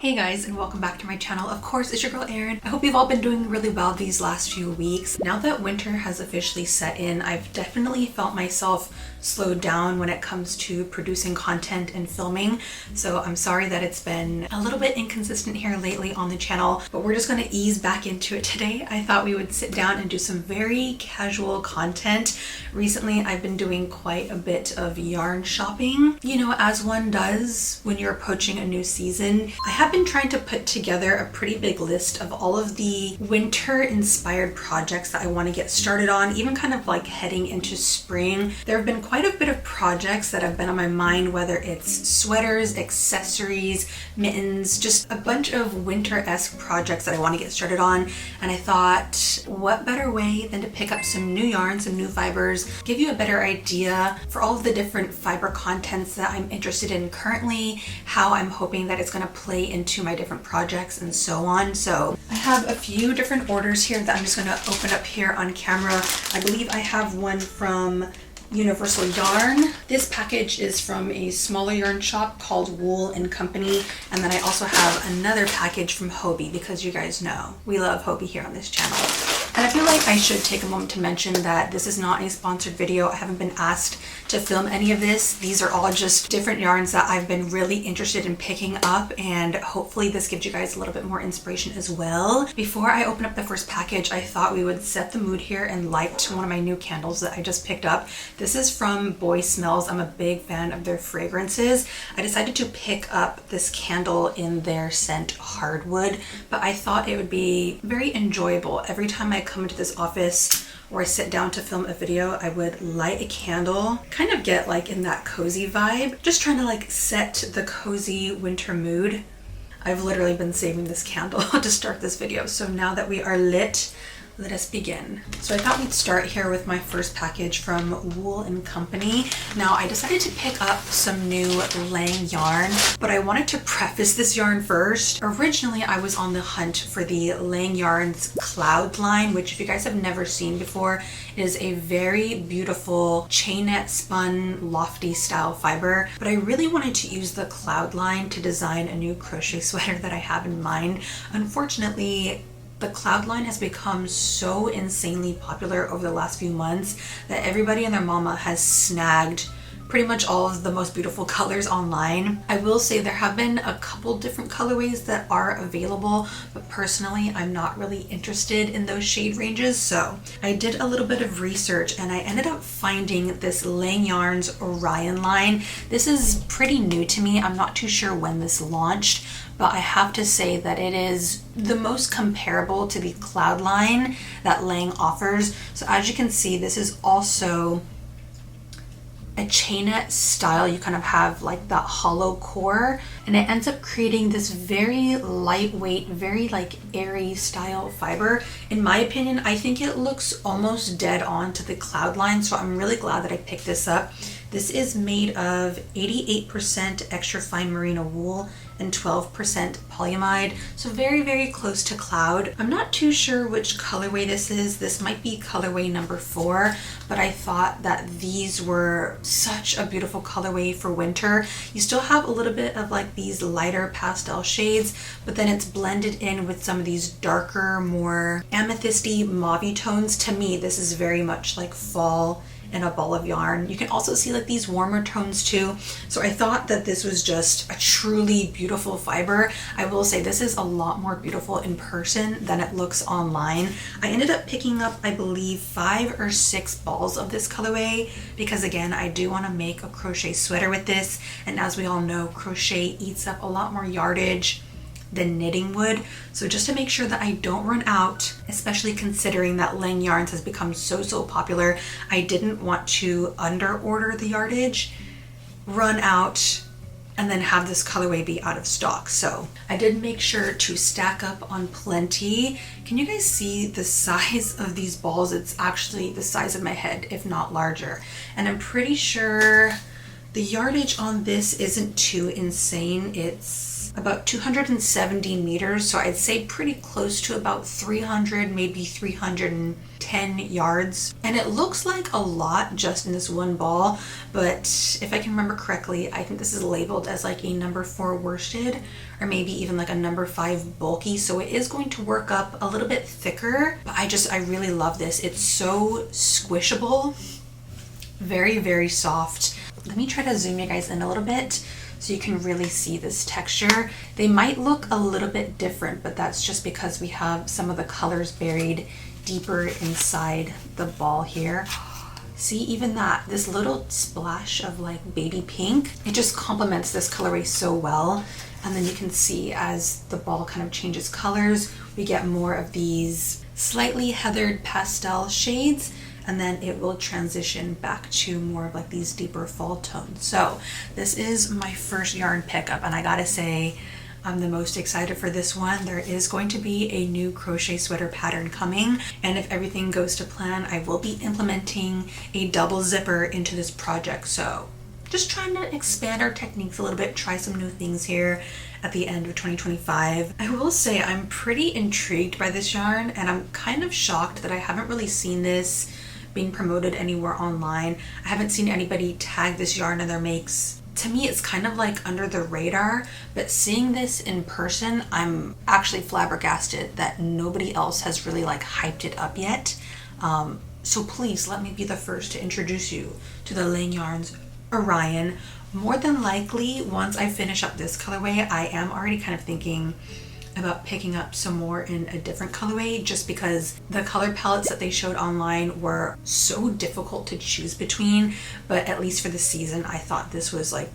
Hey guys, and welcome back to my channel. Of course, it's your girl Erin. I hope you've all been doing really well these last few weeks. Now that winter has officially set in, I've definitely felt myself slowed down when it comes to producing content and filming. So I'm sorry that it's been a little bit inconsistent here lately on the channel, but we're just gonna ease back into it today. I thought we would sit down and do some very casual content. Recently, I've been doing quite a bit of yarn shopping, you know, as one does when you're approaching a new season. I have been trying to put together a pretty big list of all of the winter inspired projects that I want to get started on, even kind of like heading into spring. There have been quite a bit of projects that have been on my mind, whether it's sweaters, accessories, mittens, just a bunch of winter-esque projects that I want to get started on. And I thought, what better way than to pick up some new yarns, some new fibers, give you a better idea for all of the different fiber contents that I'm interested in currently, how I'm hoping that it's going to play into my different projects and so on. So I have a few different orders here that I'm just going to open up here on camera. I believe I have one from Universal Yarn. This package is from a smaller yarn shop called Wool and Company, and then I also have another package from Hobbii, because you guys know we love Hobbii here on this channel. And I feel like I should take a moment to mention that this is not a sponsored video. I haven't been asked to film any of this. These are all just different yarns that I've been really interested in picking up, and hopefully this gives you guys a little bit more inspiration as well. Before I open up the first package, I thought we would set the mood here and light one of my new candles that I just picked up. This is from Boy Smells. I'm a big fan of their fragrances. I decided to pick up this candle in their scent Hardwood, but I thought it would be very enjoyable. Every time I come into this office or I sit down to film a video, I would light a candle, kind of get like in that cozy vibe, just trying to like set the cozy winter mood. I've literally been saving this candle to start this video. So now that we are lit, let us begin. So I thought we'd start here with my first package from Wool and Company. Now I decided to pick up some new Lang yarn, but I wanted to preface this yarn first. Originally, I was on the hunt for the Lang Yarns Cloud line, which if you guys have never seen before, is a very beautiful chainette spun lofty style fiber. But I really wanted to use the Cloud line to design a new crochet sweater that I have in mind. Unfortunately, the Cloud line has become so insanely popular over the last few months that everybody and their mama has snagged pretty much all of the most beautiful colors online. I will say there have been a couple different colorways that are available, but personally I'm not really interested in those shade ranges. So I did a little bit of research and I ended up finding this Lang Yarns Orion line. This is pretty new to me. I'm not too sure when this launched, but I have to say that it is the most comparable to the Cloud line that Lang offers. So as you can see, this is also a chainette style. You kind of have like that hollow core, and it ends up creating this very lightweight, very like airy style fiber. In my opinion, I think it looks almost dead on to the Cloud line, so I'm really glad that I picked this up. This is made of 88% extra fine merino wool and 12% polyamide, so very, very close to Cloud. I'm not too sure which colorway this is. This might be colorway number 4, but I thought that these were such a beautiful colorway for winter. You still have a little bit of like these lighter pastel shades, but then it's blended in with some of these darker, more amethysty, mauvey tones. To me, this is very much like fall in a ball of yarn. You can also see like these warmer tones too. So I thought that this was just a truly beautiful fiber. I will say this is a lot more beautiful in person than it looks online. I ended up picking up, I believe, 5 or 6 balls of this colorway because again, I do want to make a crochet sweater with this. And as we all know, crochet eats up a lot more yardage than knitting would. So just to make sure that I don't run out, especially considering that Lang Yarns has become so popular, I didn't want to under order the yardage, run out, and then have this colorway be out of stock. So I did make sure to stack up on plenty. Can you guys see the size of these balls? It's actually the size of my head, if not larger. And I'm pretty sure the yardage on this isn't too insane. It's is about 270 meters, so I'd say pretty close to about 300, maybe 310 yards. And it looks like a lot just in this one ball, but if I can remember correctly, I think this is labeled as like a number 4 worsted, or maybe even like a number 5 bulky, so it is going to work up a little bit thicker. But I really love this. It's so squishable, very, very soft. Let me try to zoom you guys in a little bit so you can really see this texture. They might look a little bit different, but that's just because we have some of the colors buried deeper inside the ball here. See, even that, this little splash of like baby pink, it just complements this colorway so well. And then you can see as the ball kind of changes colors, we get more of these slightly heathered pastel shades, and then it will transition back to more of like these deeper fall tones. So this is my first yarn pickup, and I gotta say, I'm the most excited for this one. There is going to be a new crochet sweater pattern coming, and if everything goes to plan, I will be implementing a double zipper into this project. So just trying to expand our techniques a little bit, try some new things here at the end of 2025. I will say I'm pretty intrigued by this yarn, and I'm kind of shocked that I haven't really seen this being promoted anywhere online. I haven't seen anybody tag this yarn in their makes. To me, it's kind of like under the radar, but seeing this in person, I'm actually flabbergasted that nobody else has really like hyped it up yet. So please let me be the first to introduce you to the Yarns Orion. More than likely, once I finish up this colorway, I am already kind of thinking about picking up some more in a different colorway, just because the color palettes that they showed online were so difficult to choose between. But at least for the season, I thought this was like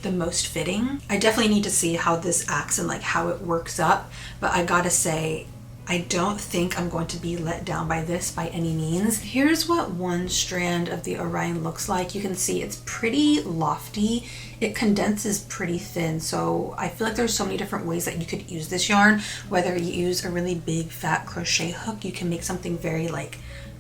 the most fitting. I definitely need to see how this acts and like how it works up, but I gotta say, I don't think I'm going to be let down by this by any means. Here's what one strand of the Orion looks like. You can see it's pretty lofty. It condenses pretty thin, so I feel like there's so many different ways that you could use this yarn. Whether you use a really big fat crochet hook, you can make something very like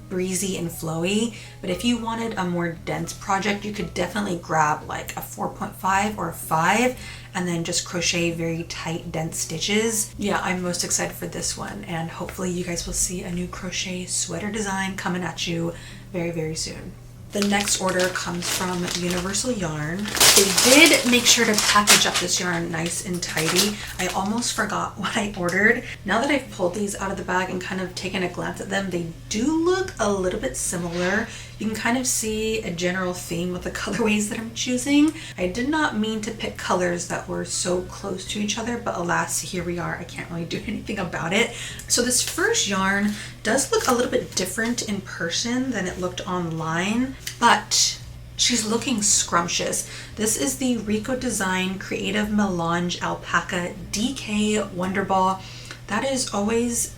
breezy and flowy. But if you wanted a more dense project, you could definitely grab like a 4.5 or a 5 and then just crochet very tight, dense stitches. Yeah, I'm most excited for this one, and hopefully you guys will see a new crochet sweater design coming at you very, very soon. The next order comes from Universal Yarn. They did make sure to package up this yarn nice and tidy. I almost forgot what I ordered. Now that I've pulled these out of the bag and kind of taken a glance at them, they do look a little bit similar. You can kind of see a general theme with the colorways that I'm choosing. I did not mean to pick colors that were so close to each other, but alas, here we are. I can't really do anything about it. So this first yarn does look a little bit different in person than it looked online, but she's looking scrumptious. This is the Rico Design Creative Melange Alpaca DK Wonderball. That is always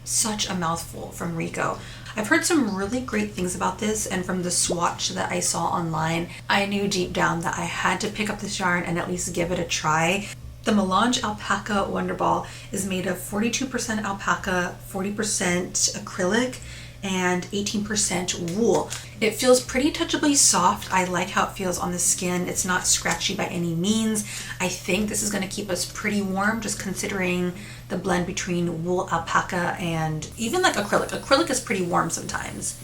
such a mouthful from Rico. I've heard some really great things about this, and from the swatch that I saw online, I knew deep down that I had to pick up this yarn and at least give it a try. The Melange Alpaca Wonderball is made of 42% alpaca, 40% acrylic, and 18% wool. It feels pretty touchably soft. I like how it feels on the skin. It's not scratchy by any means. I think this is going to keep us pretty warm, just considering the blend between wool, alpaca, and even like acrylic. Acrylic is pretty warm sometimes.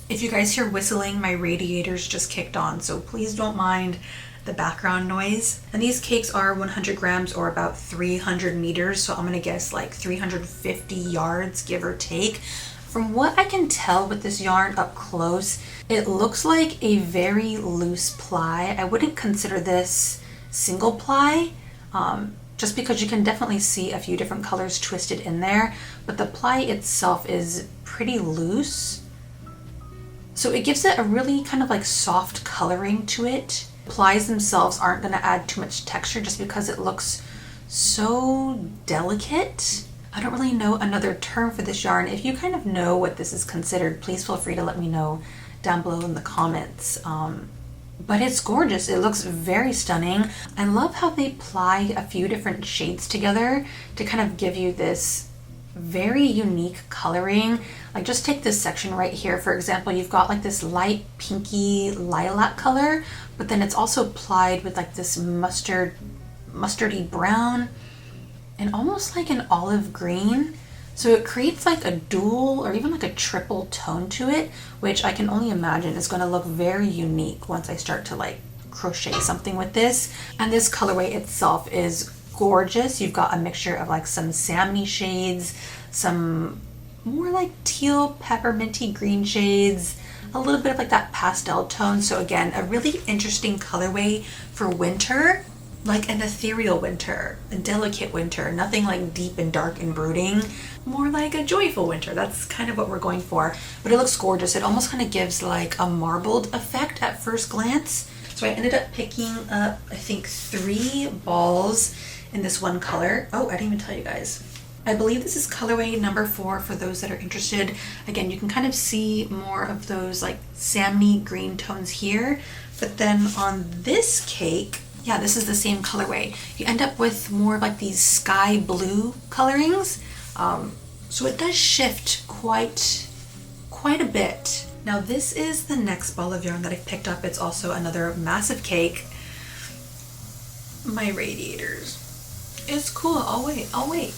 If you guys hear whistling, my radiators just kicked on, so please don't mind the background noise. And these cakes are 100 grams or about 300 meters, so I'm gonna guess like 350 yards, give or take. From what I can tell with this yarn up close, it looks like a very loose ply. I wouldn't consider this single ply, just because you can definitely see a few different colors twisted in there, but the ply itself is pretty loose. So it gives it a really kind of like soft coloring to it. Plies themselves aren't going to add too much texture just because it looks so delicate. I don't really know another term for this yarn. If you kind of know what this is considered, please feel free to let me know down below in the comments. But it's gorgeous. It looks very stunning. I love how they ply a few different shades together to kind of give you this very unique coloring. Like just take this section right here. For example, you've got like this light pinky lilac color, but then it's also plied with like this mustard mustardy brown and almost like an olive green. So it creates like a dual or even like a triple tone to it, which I can only imagine is going to look very unique once I start to like crochet something with this. And this colorway itself is gorgeous. You've got a mixture of like some salmony shades, some more like teal pepperminty green shades, a little bit of like that pastel tone. So again, a really interesting colorway for winter, like an ethereal winter, a delicate winter, nothing like deep and dark and brooding, more like a joyful winter. That's kind of what we're going for, but it looks gorgeous. It almost kind of gives like a marbled effect at first glance. So I ended up picking up, I think, 3 balls in this one color. Oh, I didn't even tell you guys. I believe this is colorway number 4 for those that are interested. Again, you can kind of see more of those like salmony green tones here, but then on this cake, yeah, this is the same colorway. You end up with more of like these sky blue colorings. So it does shift quite a bit. Now this is the next ball of yarn that I picked up. It's also another massive cake. My radiators. It's cool. I'll wait.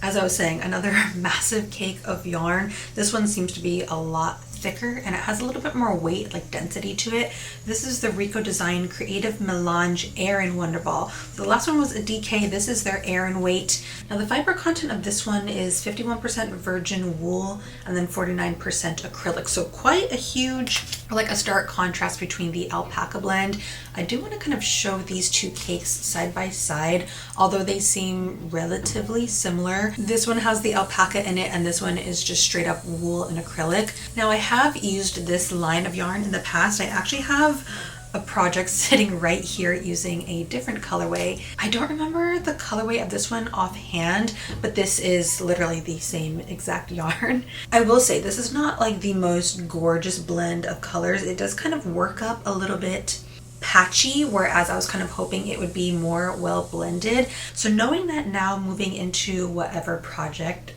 As I was saying, another massive cake of yarn. This one seems to be a lot thicker and it has a little bit more weight, like density to it. This is the Rico Design Creative Melange Erin Wonderball. The last one was a DK. This is their Erin weight. Now the fiber content of this one is 51% virgin wool and then 49% acrylic. So quite a huge, like a stark contrast between the alpaca blend. I do want to kind of show these two cakes side by side, although they seem relatively similar. This one has the alpaca in it and this one is just straight up wool and acrylic. Now I have used this line of yarn in the past. I actually have a project sitting right here using a different colorway. I don't remember the colorway of this one offhand, but this is literally the same exact yarn. I will say this is not like the most gorgeous blend of colors. It does kind of work up a little bit patchy, whereas I was kind of hoping it would be more well blended. So knowing that now, moving into whatever project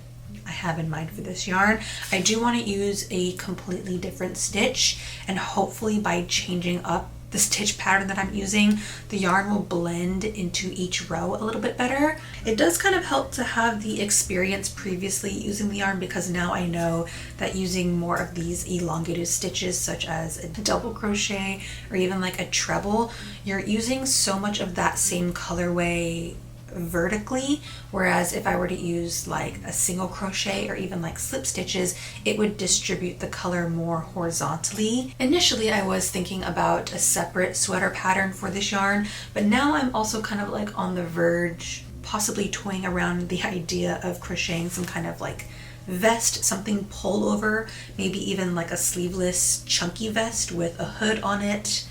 I have in mind for this yarn, I do want to use a completely different stitch, and hopefully by changing up the stitch pattern that I'm using, the yarn will blend into each row a little bit better. It does kind of help to have the experience previously using the yarn, because now I know that using more of these elongated stitches such as a double crochet or even like a treble, you're using so much of that same colorway vertically, whereas if I were to use like a single crochet or even like slip stitches, it would distribute the color more horizontally. Initially I was thinking about a separate sweater pattern for this yarn, but now I'm also kind of like on the verge, possibly toying around the idea of crocheting some kind of like vest, something pull over, maybe even like a sleeveless chunky vest with a hood on it.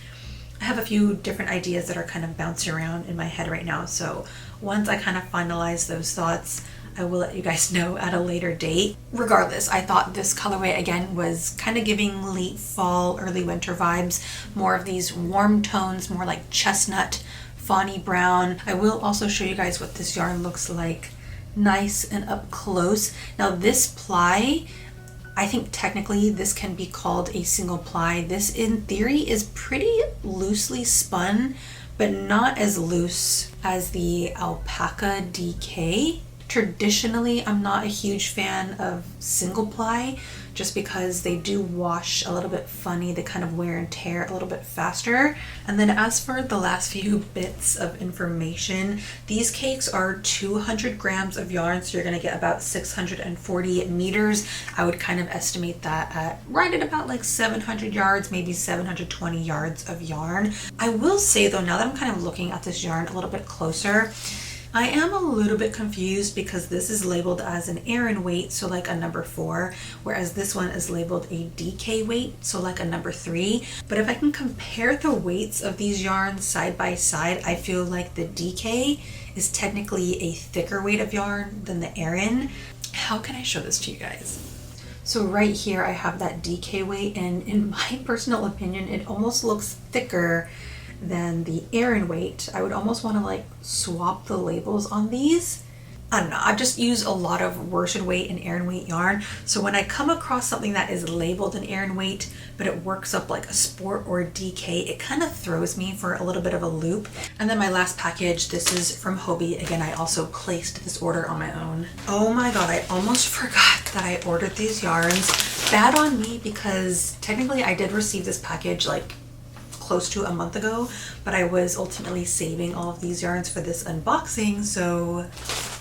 I have a few different ideas that are kind of bouncing around in my head right now, so once I kind of finalize those thoughts, I will let you guys know at a later date. Regardless, I thought this colorway again was kind of giving late fall, early winter vibes, more of these warm tones, more like chestnut, fawny brown. I will also show you guys what this yarn looks like nice and up close. Now this ply, I think technically this can be called a single ply. This in theory is pretty loosely spun, but not as loose as the alpaca DK. Traditionally, I'm not a huge fan of single ply just because they do wash a little bit funny. They kind of wear and tear a little bit faster. And then as for the last few bits of information, these cakes are 200 grams of yarn, so you're gonna get about 640 meters. I would kind of estimate that at right at about like 700 yards, maybe 720 yards of yarn. I will say though, now that I'm kind of looking at this yarn a little bit closer, I am a little bit confused because this is labeled as an Erin weight, so like a number 4, whereas this one is labeled a DK weight, so like a number 3. But if I can compare the weights of these yarns side by side, I feel like the DK is technically a thicker weight of yarn than the Erin. How can I show this to you guys? So right here I have that DK weight, and in my personal opinion, it almost looks thicker than the Erin weight. I would almost want to like swap the labels on these I don't know, I've just used a lot of worsted weight and Aran weight yarn. So when I come across something that is labeled an Aran weight, but it works up like a sport or a DK, it kind of throws me for a little bit of a loop. And then my last package, this is from Hobbii. Again, I also placed this order on my own. Oh my God, I almost forgot that I ordered these yarns. Bad on me, because technically I did receive this package like close to a month ago, but I was ultimately saving all of these yarns for this unboxing, so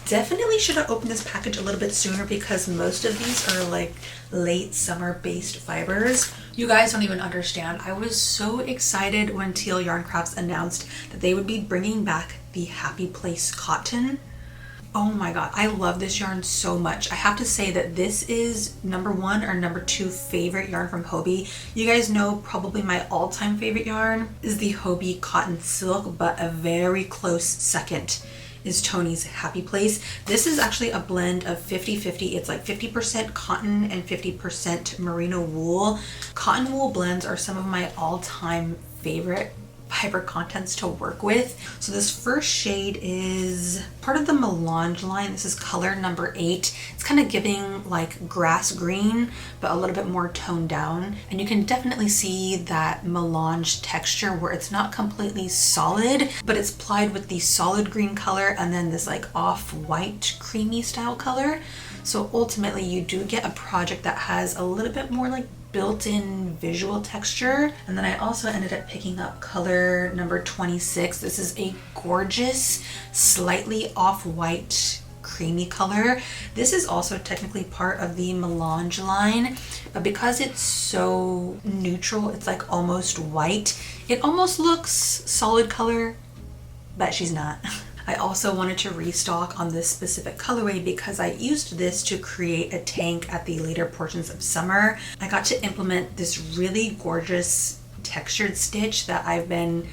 definitely should have opened this package a little bit sooner, because most of these are like late summer based fibers. You guys don't even understand. I was so excited when Teal Yarn Crafts announced that they would be bringing back the Happy Place cotton. Oh my God, I love this yarn so much. I have to say that this is #1 or #2 favorite yarn from Hobbii. You guys know probably my all-time favorite yarn is the Hobbii Cotton Silk, but a very close second is Tony's Happy Place. This is actually a blend of 50-50. It's like 50% cotton and 50% merino wool. Cotton wool blends are some of my all-time favorite fiber contents to work with. So this first shade is part of the melange line. This is color #8. It's kind of giving like grass green, but a little bit more toned down. And you can definitely see that melange texture where it's not completely solid, but it's plied with the solid green color and then this like off-white creamy style color. So ultimately you do get a project that has a little bit more like built-in visual texture. And then I also ended up picking up color #26. This is a gorgeous, slightly off-white creamy color. This is also technically part of the melange line, but because it's so neutral, it's like almost white. It almost looks solid color, but she's not. I also wanted to restock on this specific colorway because I used this to create a tank at the later portions of summer. I got to implement this really gorgeous textured stitch that I've been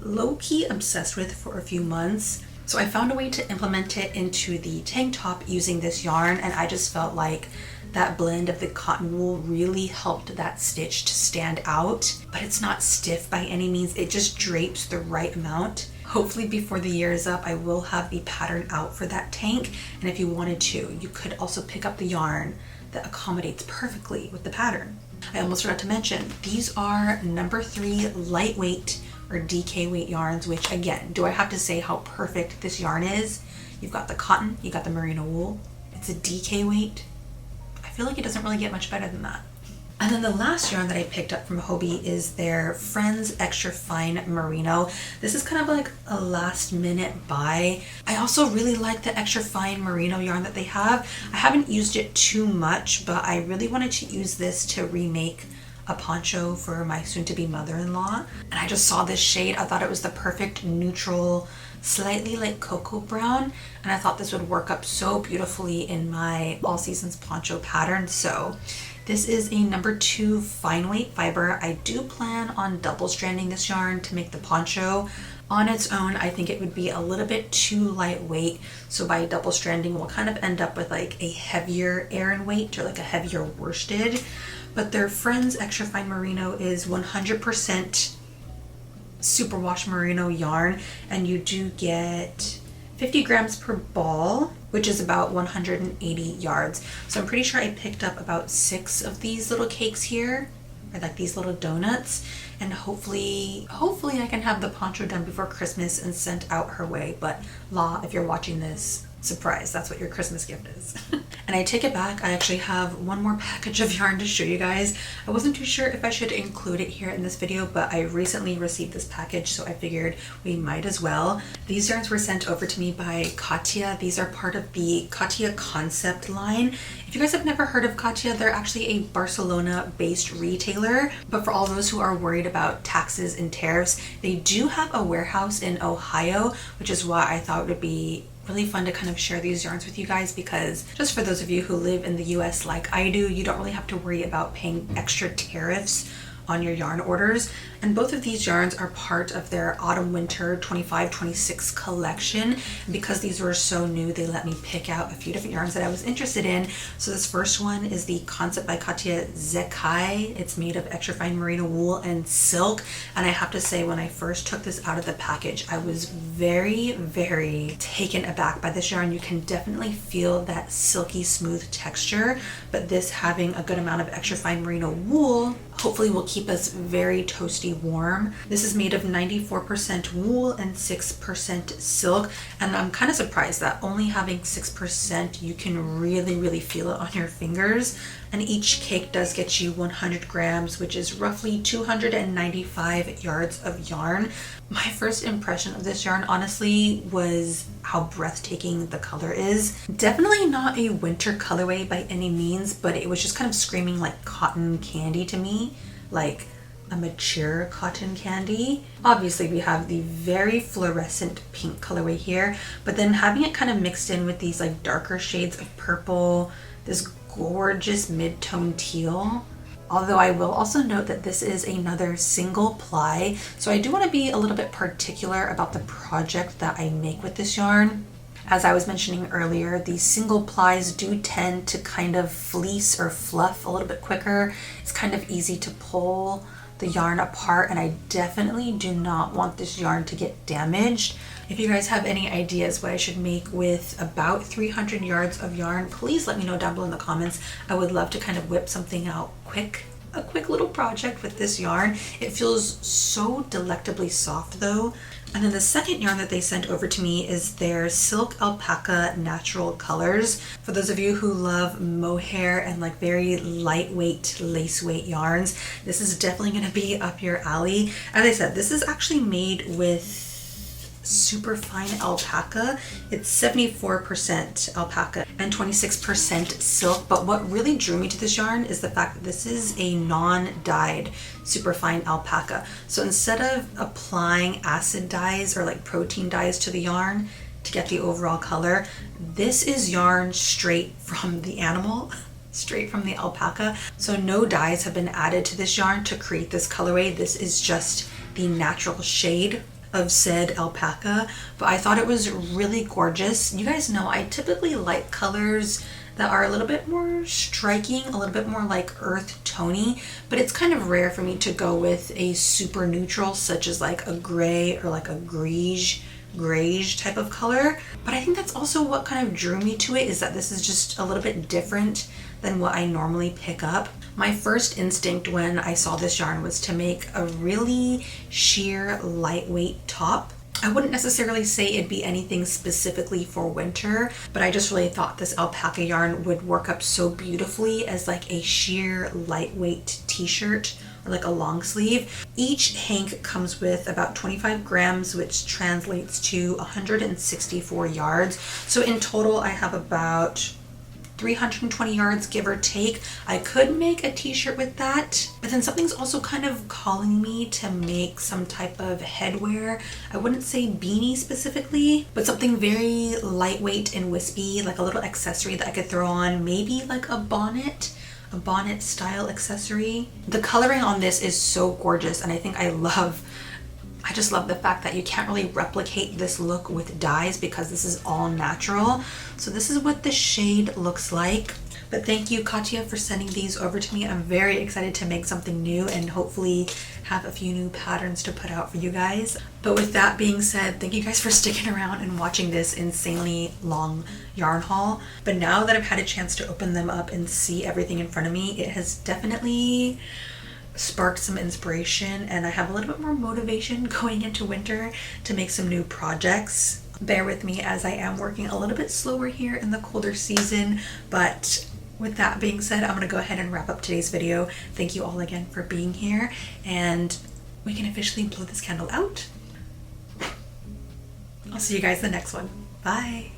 low-key obsessed with for a few months. So I found a way to implement it into the tank top using this yarn, and I just felt like that blend of the cotton wool really helped that stitch to stand out. But it's not stiff by any means, it just drapes the right amount. Hopefully before the year is up, I will have the pattern out for that tank. And if you wanted to, you could also pick up the yarn that accommodates perfectly with the pattern. I almost forgot to mention, these are #3 lightweight or DK weight yarns, which again, do I have to say how perfect this yarn is? You've got the cotton, you got the merino wool. It's a DK weight. I feel like it doesn't really get much better than that. And then the last yarn that I picked up from Hobbii is their Friends Extra Fine Merino. This is kind of like a last minute buy. I also really like the extra fine merino yarn that they have. I haven't used it too much, but I really wanted to use this to remake a poncho for my soon-to-be mother-in-law. And I just saw this shade. I thought it was the perfect neutral, slightly like cocoa brown. And I thought this would work up so beautifully in my all seasons poncho pattern. So this is a #2 fine weight fiber. I do plan on double stranding this yarn to make the poncho. On its own, I think it would be a little bit too lightweight. So by double stranding, we'll kind of end up with like a heavier Aran weight or like a heavier worsted. But their Friends Extra Fine Merino is 100% superwash merino yarn, and you do get 50 grams per ball, which is about 180 yards. So I'm pretty sure I picked up about 6 of these little cakes here, or like these little donuts, and hopefully I can have the poncho done before Christmas and sent out her way. But La, if you're watching this, surprise, that's what your Christmas gift is. And I take it back, I actually have one more package of yarn to show you guys. I wasn't too sure if I should include it here in this video, but I recently received this package, so I figured we might as well. These yarns were sent over to me by Katia. These are part of the Katia concept line. If you guys have never heard of Katia, they're actually a Barcelona-based retailer, but for all those who are worried about taxes and tariffs, they do have a warehouse in Ohio, which is why I thought it would be really fun to kind of share these yarns with you guys, because just for those of you who live in the US like I do, you don't really have to worry about paying extra tariffs on your yarn orders. And both of these yarns are part of their autumn winter 25-26 collection. And because these were so new, they let me pick out a few different yarns that I was interested in. So this first one is the Concept by Katia Zekai. It's made of extra fine merino wool and silk. And I have to say, when I first took this out of the package, I was very, very taken aback by this yarn. You can definitely feel that silky smooth texture, but this having a good amount of extra fine merino wool hopefully will keep us very toasty warm. This is made of 94% wool and 6% silk, and I'm kind of surprised that only having 6% you can really feel it on your fingers. And each cake does get you 100 grams, which is roughly 295 yards of yarn. My first impression of this yarn honestly was how breathtaking the color is. Definitely not a winter colorway by any means, but it was just kind of screaming like cotton candy to me, like a mature cotton candy. Obviously we have the very fluorescent pink colorway here, but then having it kind of mixed in with these like darker shades of purple, this gorgeous mid-tone teal. Although I will also note that this is another single ply, so I do want to be a little bit particular about the project that I make with this yarn. As I was mentioning earlier, these single plies do tend to kind of fleece or fluff a little bit quicker. It's kind of easy to pull the yarn apart, and I definitely do not want this yarn to get damaged. If you guys have any ideas what I should make with about 300 yards of yarn, please let me know down below in the comments. I would love to kind of whip something out quick, a quick little project with this yarn. It feels so delectably soft though. And then the second yarn that they sent over to me is their Silk Alpaca Natural Colors. For those of you who love mohair and like very lightweight lace weight yarns, this is definitely going to be up your alley. As I said, this is actually made with super fine alpaca. It's 74% alpaca and 26% silk, but what really drew me to this yarn is the fact that this is a non-dyed superfine alpaca. So instead of applying acid dyes or like protein dyes to the yarn to get the overall color, this is yarn straight from the animal, straight from the alpaca. So no dyes have been added to this yarn to create this colorway. This is just the natural shade of said alpaca, but I thought it was really gorgeous. You guys know I typically like colors that are a little bit more striking, a little bit more like earth tony, but it's kind of rare for me to go with a super neutral such as like a gray or like a greige type of color. But I think that's also what kind of drew me to it, is that this is just a little bit different than what I normally pick up. My first instinct when I saw this yarn was to make a really sheer lightweight top. I wouldn't necessarily say it'd be anything specifically for winter, but I just really thought this alpaca yarn would work up so beautifully as like a sheer lightweight t-shirt or like a long sleeve. Each hank comes with about 25 grams, which translates to 164 yards. So in total, I have about 320 yards, give or take. I could make a t-shirt with that, but then something's also kind of calling me to make some type of headwear. I wouldn't say beanie specifically, but something very lightweight and wispy, like a little accessory that I could throw on, maybe like a bonnet style accessory. The coloring on this is so gorgeous, and I think I just love the fact that you can't really replicate this look with dyes because this is all natural. So this is what the shade looks like. But thank you, Katia, for sending these over to me. I'm very excited to make something new and hopefully have a few new patterns to put out for you guys. But with that being said, thank you guys for sticking around and watching this insanely long yarn haul. But now that I've had a chance to open them up and see everything in front of me, it has definitely sparked some inspiration, and I have a little bit more motivation going into winter to make some new projects. Bear with me as I am working a little bit slower here in the colder season, but with that being said, I'm gonna go ahead and wrap up today's video. Thank you all again for being here, and we can officially blow this candle out. I'll see you guys in the next one. Bye.